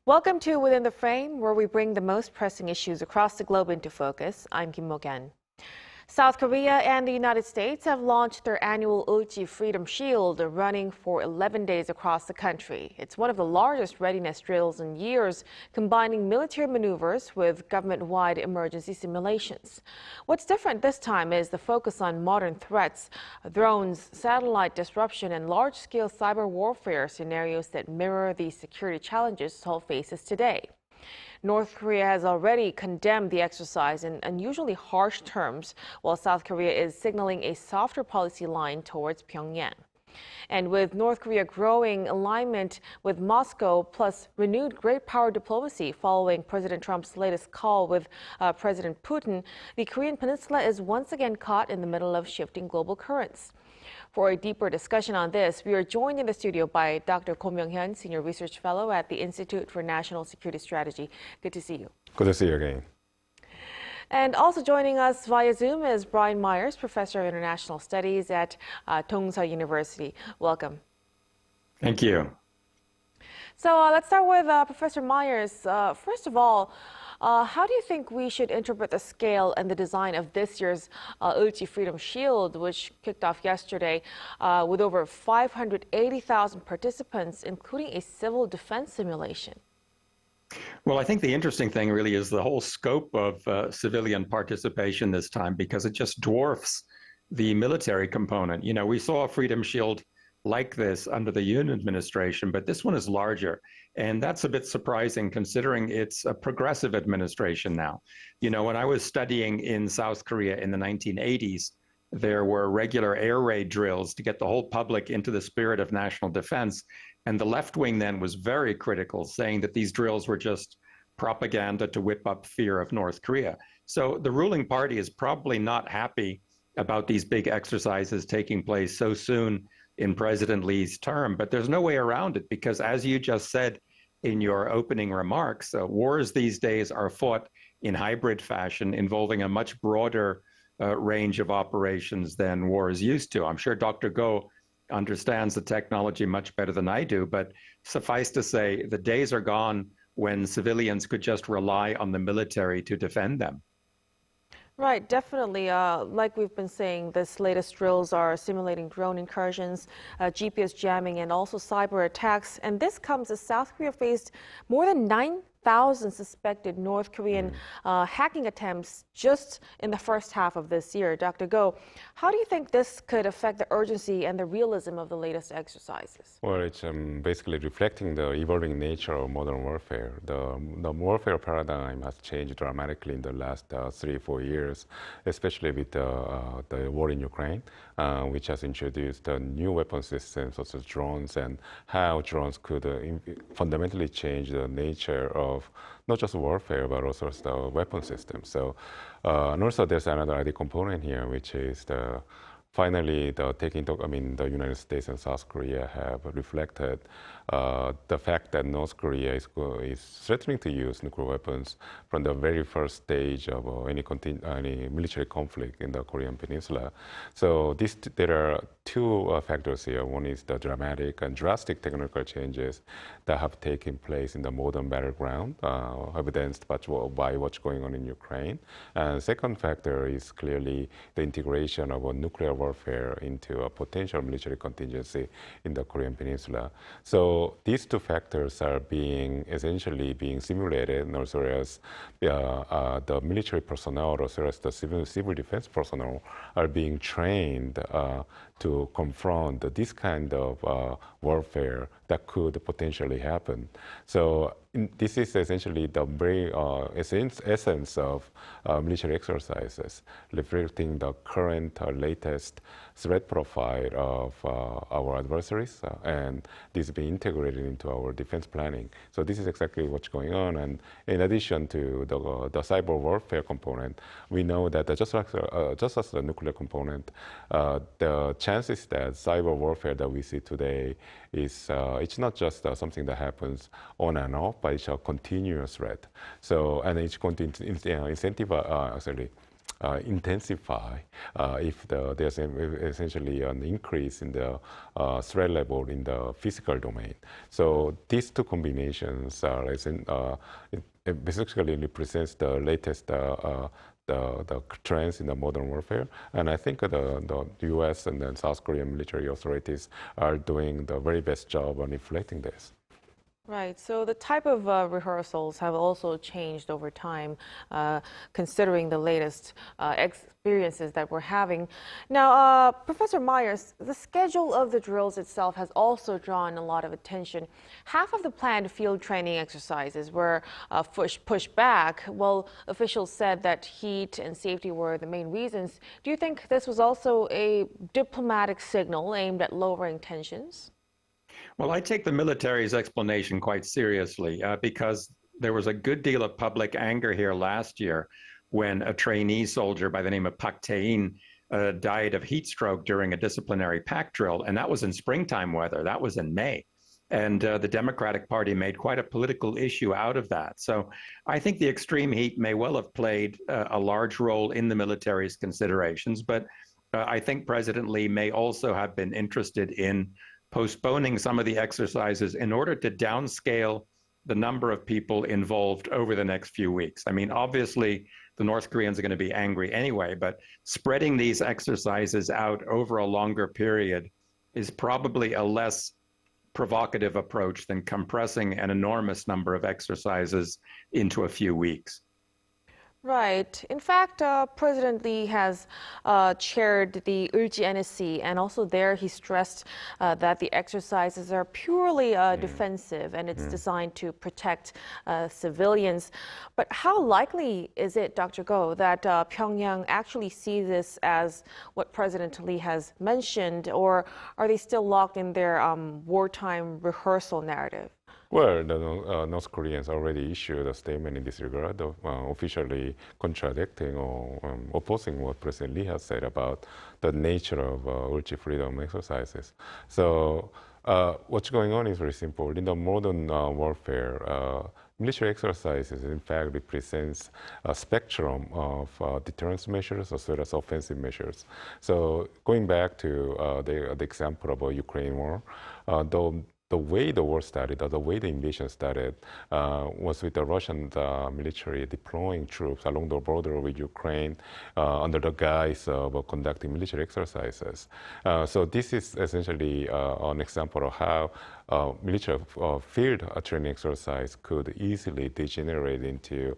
Welcome to Within the Frame, where we bring the most pressing issues across the globe into focus. I'm Kim Mok-yeon. South Korea and the United States have launched their annual Ulchi Freedom Shield, running for 11 days across the country. It's one of the largest readiness drills in years, combining military maneuvers with government-wide emergency simulations. What's different this time is the focus on modern threats, drones, satellite disruption, and large-scale cyber warfare scenarios that mirror the security challenges Seoul faces today. North Korea has already condemned the exercise in unusually harsh terms, while South Korea is signaling a softer policy line towards Pyongyang. And with North Korea growing alignment with Moscow, plus renewed great power diplomacy following President Trump's latest call with President Putin, the Korean Peninsula is once again caught in the middle of shifting global currents. For a deeper discussion on this, we are joined in the studio by Dr. Kim Mok-yeon, Senior Research Fellow at the Institute for National Security Strategy. Good to see you. Good to see you again. And also joining us via Zoom is Brian Myers, Professor of International Studies at Dongsa University. Welcome. Thank you. So let's start with Professor Myers. First of all, how do you think we should interpret the scale and the design of this year's Ulchi Freedom Shield, which kicked off yesterday with over 580,000 participants, including a civil defense simulation? Well, I think the interesting thing really is the whole scope of civilian participation this time, because it just dwarfs the military component. You know, we saw a Freedom Shield like this under the Yoon administration, but this one is larger. And that's a bit surprising considering it's a progressive administration now. You know, when I was studying in South Korea in the 1980s, there were regular air raid drills to get the whole public into the spirit of national defense. And the left wing then was very critical, saying that these drills were just propaganda to whip up fear of North Korea. So the ruling party is probably not happy about these big exercises taking place so soon in President Lee's term, but there's no way around it, because as you just said in your opening remarks, wars these days are fought in hybrid fashion, involving a much broader range of operations than wars used to. I'm sure Dr. Go understands the technology much better than I do, but suffice to say, the days are gone when civilians could just rely on the military to defend them. Right, definitely. Like we've been saying, this latest drills are simulating drone incursions, GPS jamming, and also cyber attacks. And this comes as South Korea faced more than 9,000 suspected North Korean hacking attempts just in the first half of this year. Dr. Go, how do you think this could affect the urgency and the realism of the latest exercises? Well, it's basically reflecting the evolving nature of modern warfare. The warfare paradigm has changed dramatically in the last 3-4 years, especially with the war in Ukraine, which has introduced new weapon systems such as drones, and how drones could fundamentally change the nature of not just warfare, but also the weapon system. So, and also there's another added component here, which is finally the United States and South Korea have reflected the fact that North Korea is threatening to use nuclear weapons from the very first stage of any military conflict in the Korean Peninsula. So there are two factors here. One is the dramatic and drastic technical changes that have taken place in the modern battleground, evidenced by what's going on in Ukraine. And second factor is clearly the integration of a nuclear warfare into a potential military contingency in the Korean Peninsula. So these two factors are essentially being simulated, and also as the military personnel, also as the civil defense personnel are being trained to confront this kind of warfare that could potentially happen. So this is essentially the very essence of military exercises, reflecting the current latest threat profile of our adversaries, and this is being integrated into our defense planning. So this is exactly what's going on. And in addition to the cyber warfare component, we know that just as the nuclear component, the chances that cyber warfare that we see today is it's not just something that happens on and off, but it's a continuous threat. So, and it's going to intensify if there's essentially an increase in the threat level in the physical domain. So these two combinations are it basically represents the latest the trends in the modern warfare. And I think the U.S. and then South Korean military authorities are doing the very best job on reflecting this. Right. So the type of rehearsals have also changed over time, considering the latest experiences that we're having. Now, Professor Myers, the schedule of the drills itself has also drawn a lot of attention. Half of the planned field training exercises were pushed back. Well, officials said that heat and safety were the main reasons. Do you think this was also a diplomatic signal aimed at lowering tensions? Well, I take the military's explanation quite seriously because there was a good deal of public anger here last year when a trainee soldier by the name of Pak Tae-in died of heat stroke during a disciplinary pack drill, and that was in springtime weather. That was in May. And the Democratic Party made quite a political issue out of that. So I think the extreme heat may well have played a large role in the military's considerations, but I think President Lee may also have been interested in postponing some of the exercises in order to downscale the number of people involved over the next few weeks. I mean, obviously, the North Koreans are going to be angry anyway, but spreading these exercises out over a longer period is probably a less provocative approach than compressing an enormous number of exercises into a few weeks. Right. In fact, President Lee has chaired the Ulchi and also there he stressed that the exercises are purely defensive and it's designed to protect civilians. But how likely is it, Dr. Go, that Pyongyang actually sees this as what President Lee has mentioned, or are they still locked in their wartime rehearsal narrative? Well, the North Koreans already issued a statement in this regard, officially contradicting or opposing what President Lee has said about the nature of Ulchi Freedom exercises. So what's going on is very simple. In the modern warfare, military exercises, in fact, represents a spectrum of deterrence measures as well as offensive measures. So going back to the example of the Ukraine war, the way the war started, or the way the invasion started, was with the Russian military deploying troops along the border with Ukraine under the guise of conducting military exercises. So this is essentially an example of how military field training exercise could easily degenerate into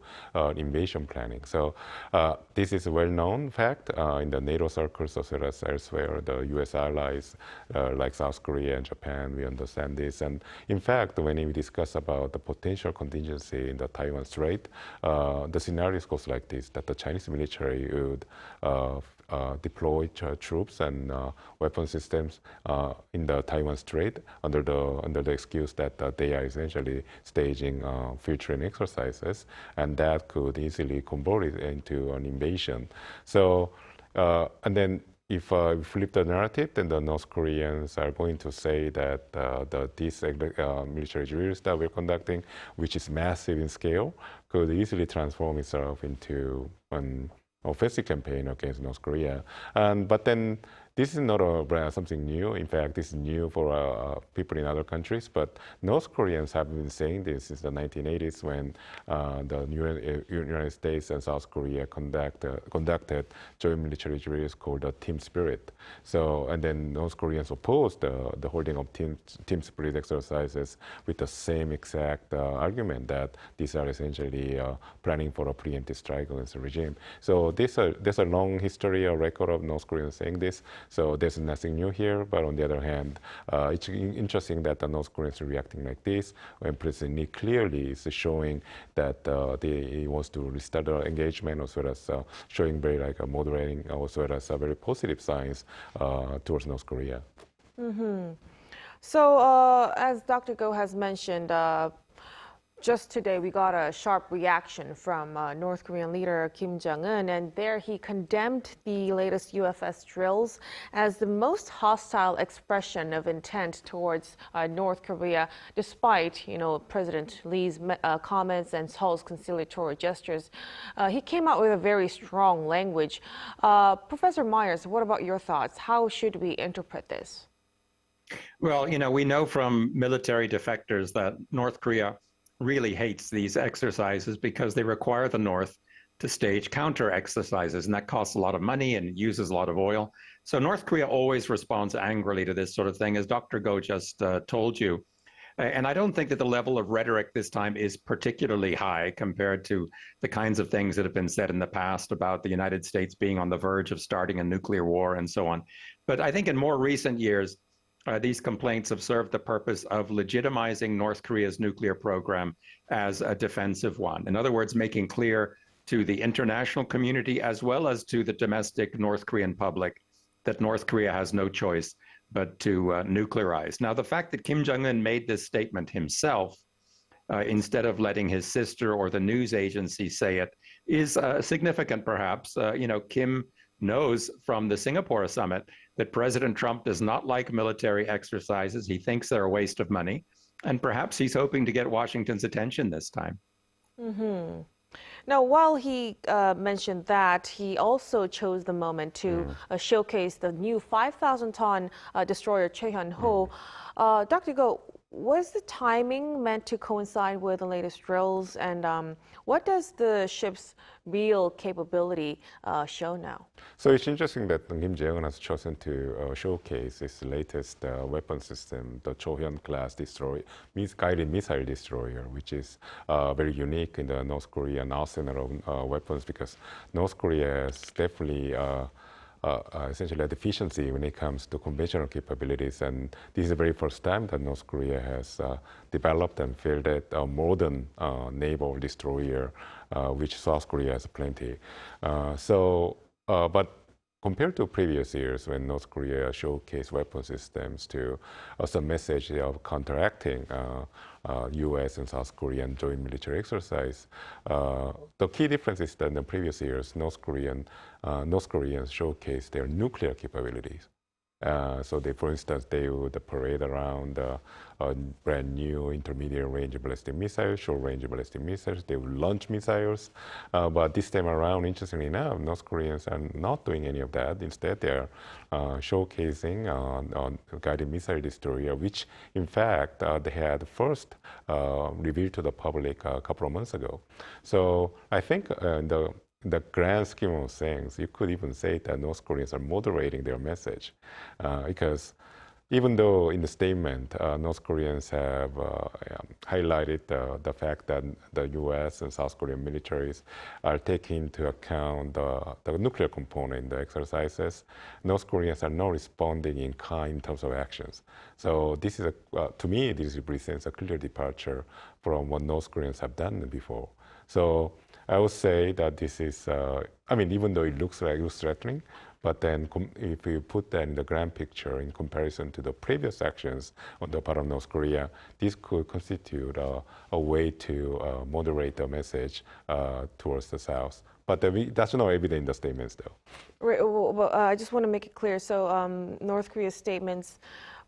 invasion planning. So this is a well-known fact in the NATO circles as well as elsewhere. The U.S. allies like South Korea and Japan, we understand this. And in fact, when we discuss about the potential contingency in the Taiwan Strait, the scenarios goes like this, that the Chinese military would deploy troops and weapon systems in the Taiwan Strait under the excuse that they are essentially staging field training exercises, and that could easily convert it into an invasion. So, and then if we flip the narrative, then the North Koreans are going to say that these military drills that we're conducting, which is massive in scale, could easily transform itself into an offensive campaign against North Korea. But then this is not something new. In fact, this is new for people in other countries. But North Koreans have been saying this since the 1980s when the United States and South Korea conducted joint military drills called the Team Spirit. So, and then North Koreans opposed the holding of Team Spirit exercises with the same exact argument that these are essentially planning for a preemptive strike against the regime. So there's a long history, a record of North Koreans saying this. So there's nothing new here, but on the other hand, it's interesting that the North Koreans are reacting like this when President Lee clearly is showing that he wants to restart the engagement, as well as showing very moderating, as well as very positive signs towards North Korea. So as Dr. Go has mentioned, Just today, we got a sharp reaction from North Korean leader Kim Jong-un, and there he condemned the latest UFS drills as the most hostile expression of intent towards North Korea, despite, President Lee's comments and Seoul's conciliatory gestures. He came out with a very strong language. Professor Myers, what about your thoughts? How should we interpret this? Well, we know from military defectors that North Korea really hates these exercises because they require the North to stage counter exercises, and that costs a lot of money and uses a lot of oil. So North Korea always responds angrily to this sort of thing, as Dr. Go just told you. And I don't think that the level of rhetoric this time is particularly high compared to the kinds of things that have been said in the past about the United States being on the verge of starting a nuclear war and so on. But I think in more recent years, these complaints have served the purpose of legitimizing North Korea's nuclear program as a defensive one. In other words, making clear to the international community as well as to the domestic North Korean public that North Korea has no choice but to nuclearize. Now, the fact that Kim Jong-un made this statement himself instead of letting his sister or the news agency say it is significant, perhaps. Kim knows from the Singapore summit that President Trump does not like military exercises. He thinks they're a waste of money. And perhaps he's hoping to get Washington's attention this time. Mm-hmm. Now, while he mentioned that, he also chose the moment to showcase the new 5,000-ton destroyer Cheon-ho. Dr. Go, was the timing meant to coincide with the latest drills? And what does the ship's real capability show now? So it's interesting that Kim Jong-un has chosen to showcase his latest weapon system, the Chohyun-class guided missile destroyer, which is very unique in the North Korean arsenal of weapons, because North Korea is definitely essentially a deficiency when it comes to conventional capabilities. And this is the very first time that North Korea has developed and fielded a modern naval destroyer, which South Korea has plenty. But compared to previous years when North Korea showcased weapon systems to as a message of counteracting U.S. and South Korean joint military exercise, the key difference is that in the previous years, North Koreans showcased their nuclear capabilities. So for instance, they would parade around brand new intermediate range ballistic missiles, short range ballistic missiles. They would launch missiles. But this time around, interestingly enough, North Koreans are not doing any of that. Instead, they're showcasing on guided missile destroyer, which in fact they had first revealed to the public a couple of months ago. So I think the grand scheme of things, you could even say that North Koreans are moderating their message, because even though in the statement, North Koreans have highlighted the fact that the U.S. and South Korean militaries are taking into account the nuclear component in the exercises, North Koreans are not responding in kind in terms of actions. So this is, to me, this represents a clear departure from what North Koreans have done before. So I would say that this is, even though it looks threatening, but then if you put that in the grand picture in comparison to the previous actions on the part of North Korea, this could constitute a way to moderate the message towards the South. But that's not evident in the statements, though. Right, well, I just want to make it clear. So North Korea's statements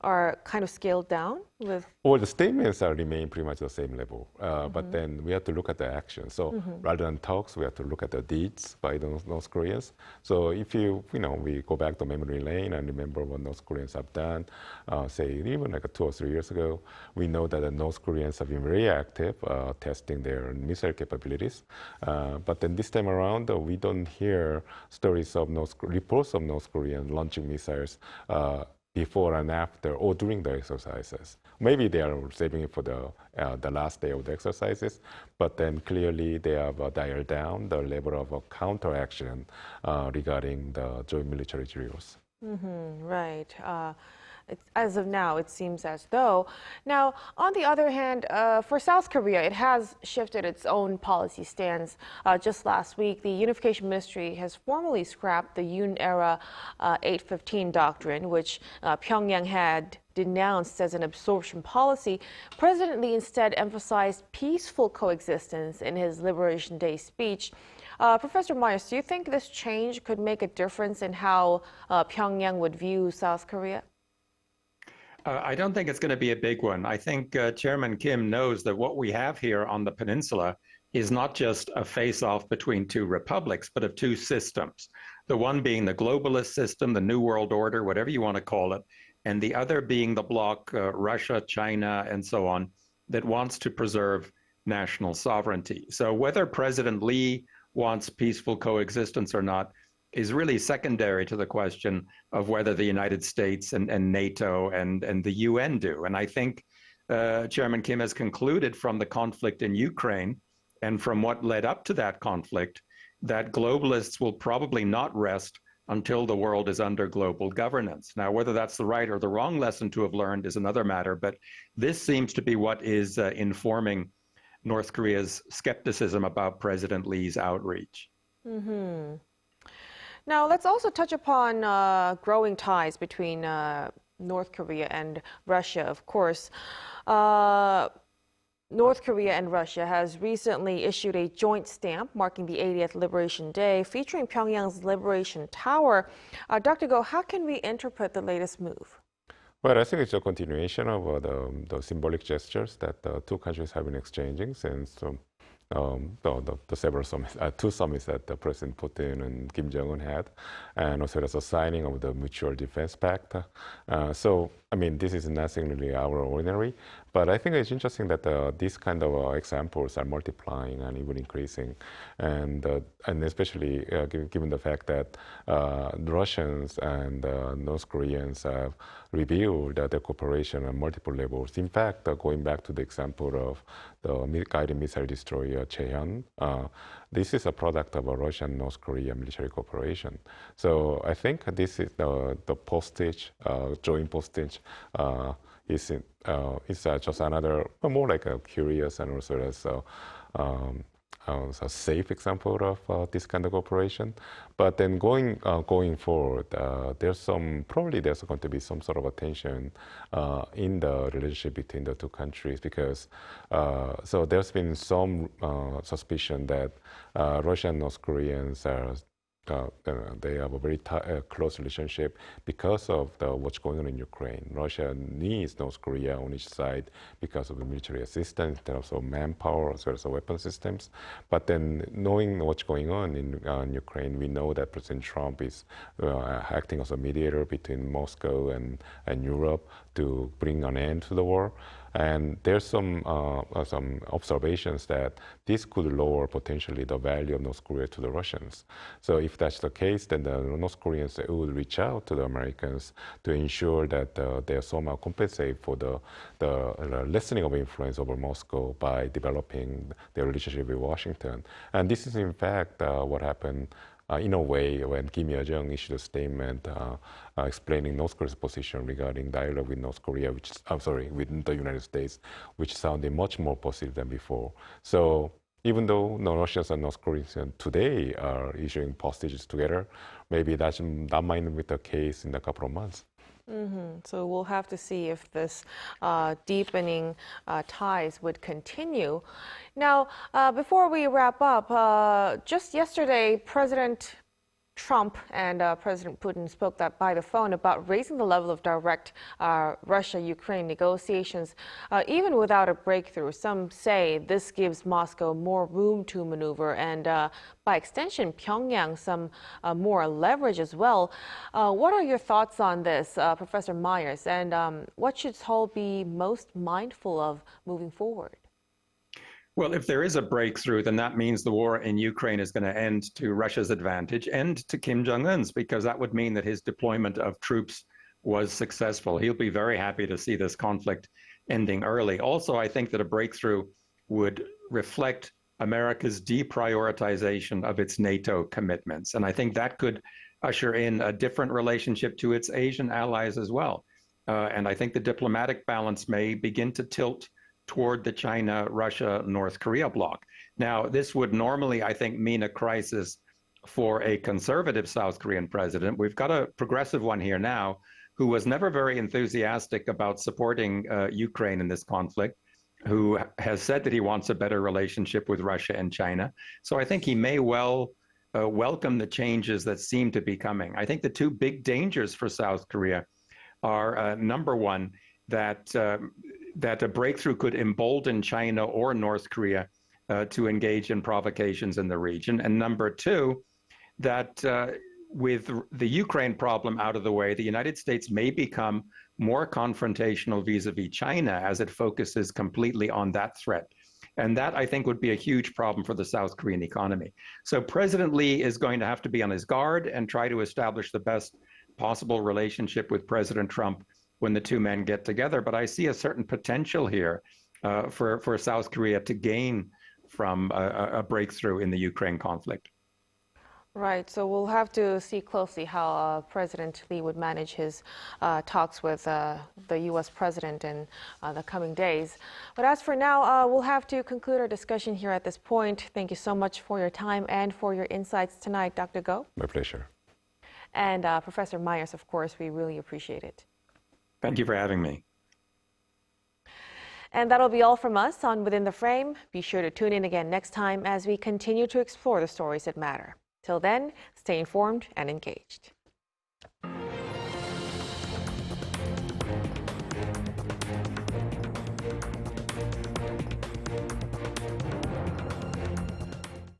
are kind of scaled down with? Well, the statements remain pretty much the same level, but then we have to look at the action. So rather than talks, we have to look at the deeds by the North Koreans. So if we go back to memory lane and remember what North Koreans have done, say even like 2 or 3 years ago, we know that the North Koreans have been very active testing their missile capabilities. But then this time around, we don't hear stories of reports of North Koreans launching missiles before and after or during the exercises. Maybe they are saving it for the last day of the exercises, but then clearly they have dialed down the level of counteraction regarding the joint military drills. Right. As of now, it seems as though. Now, on the other hand, for South Korea, it has shifted its own policy stance. Just last week, the Unification Ministry has formally scrapped the Yoon-era 815 doctrine, which Pyongyang had denounced as an absorption policy, President Lee instead emphasized peaceful coexistence in his Liberation Day speech. Professor Myers, do you think this change could make a difference in how Pyongyang would view South Korea? I don't think it's going to be a big one. I think Chairman Kim knows that what we have here on the peninsula is not just a face-off between two republics, but of two systems. The one being the globalist system, the New World Order, whatever you want to call it, and the other being the bloc, Russia, China, and so on, that wants to preserve national sovereignty. So whether President Lee wants peaceful coexistence or not is really secondary to the question of whether the United States and NATO and the UN do. And I think Chairman Kim has concluded from the conflict in Ukraine and from what led up to that conflict that globalists will probably not rest until the world is under global governance. Now, whether that's the right or the wrong lesson to have learned is another matter, but this seems to be what is informing North Korea's skepticism about President Lee's outreach. Mm-hmm. Now, let's also touch upon growing ties between North Korea and Russia, of course. North Korea and Russia has recently issued a joint stamp marking the 80th Liberation Day, featuring Pyongyang's Liberation Tower. Dr. Go, how can we interpret the latest move? Well, I think it's a continuation of the symbolic gestures that the two countries have been exchanging since the several summits, two summits that President Putin and Kim Jong-un had, and also there's a signing of the Mutual Defense Pact. So, I mean, this is nothing really out of ordinary, but I think it's interesting that these kind of examples are multiplying and even increasing, and especially given the fact that the Russians and North Koreans have revealed their cooperation on multiple levels. In fact, going back to the example of the guided missile destroyer Cheon, this is a product of a Russian-North Korea military cooperation. So I think this is the postage, joint postage, is just another, more like a curious and also as a safe example of this kind of cooperation. But then going forward, there's probably going to be some sort of a tension in the relationship between the two countries, because so there's been some suspicion that Russia and North Koreans are they have a very close relationship because of what's going on in Ukraine. Russia needs North Korea on each side because of the military assistance, and also manpower, as well as weapon systems. But then, knowing what's going on in Ukraine, we know that President Trump is acting as a mediator between Moscow and Europe to bring an end to the war. And there's some observations that this could lower potentially the value of North Korea to the Russians. So if that's the case, then the North Koreans will reach out to the Americans to ensure that they somehow compensate for the lessening of influence over Moscow by developing their relationship with Washington. And this is in fact what happened in a way when Kim Mok-yeon issued a statement explaining North Korea's position regarding dialogue with North Korea, with the United States, which sounded much more positive than before. So even though the Russians and North Koreans today are issuing hostages together, maybe that might be the case in a couple of months. Mm-hmm. So we'll have to see if this deepening ties would continue. Now, before we wrap up, just yesterday, President Trump and President Putin spoke by the phone about raising the level of direct Russia-Ukraine negotiations, even without a breakthrough. Some say this gives Moscow more room to maneuver and, by extension, Pyongyang some more leverage as well. What are your thoughts on this, Professor Myers, and what should Seoul be most mindful of moving forward? Well, if there is a breakthrough, then that means the war in Ukraine is going to end to Russia's advantage and to Kim Jong-un's, because that would mean that his deployment of troops was successful. He'll be very happy to see this conflict ending early. Also, I think that a breakthrough would reflect America's deprioritization of its NATO commitments. And I think that could usher in a different relationship to its Asian allies as well. And I think the diplomatic balance may begin to tilt toward the China, Russia, North Korea bloc. Now, this would normally, I think, mean a crisis for a conservative South Korean president. We've got a progressive one here now, who was never very enthusiastic about supporting Ukraine in this conflict, who has said that he wants a better relationship with Russia and China. So I think he may well welcome the changes that seem to be coming. I think the two big dangers for South Korea are, number one, that a breakthrough could embolden China or North Korea to engage in provocations in the region. And number two, that with the Ukraine problem out of the way, the United States may become more confrontational vis-a-vis China as it focuses completely on that threat. And that, I think, would be a huge problem for the South Korean economy. So President Lee is going to have to be on his guard and try to establish the best possible relationship with President Trump when the two men get together. But I see a certain potential here for South Korea to gain from a breakthrough in the Ukraine conflict. Right, so we'll have to see closely how President Lee would manage his talks with the U.S. president in the coming days. But as for now, we'll have to conclude our discussion here at this point. Thank you so much for your time and for your insights tonight, Dr. Go. My pleasure. And Professor Myers, of course, we really appreciate it. Thank you for having me. And that'll be all from us on Within the Frame. Be sure to tune in again next time as we continue to explore the stories that matter. Till then, stay informed and engaged.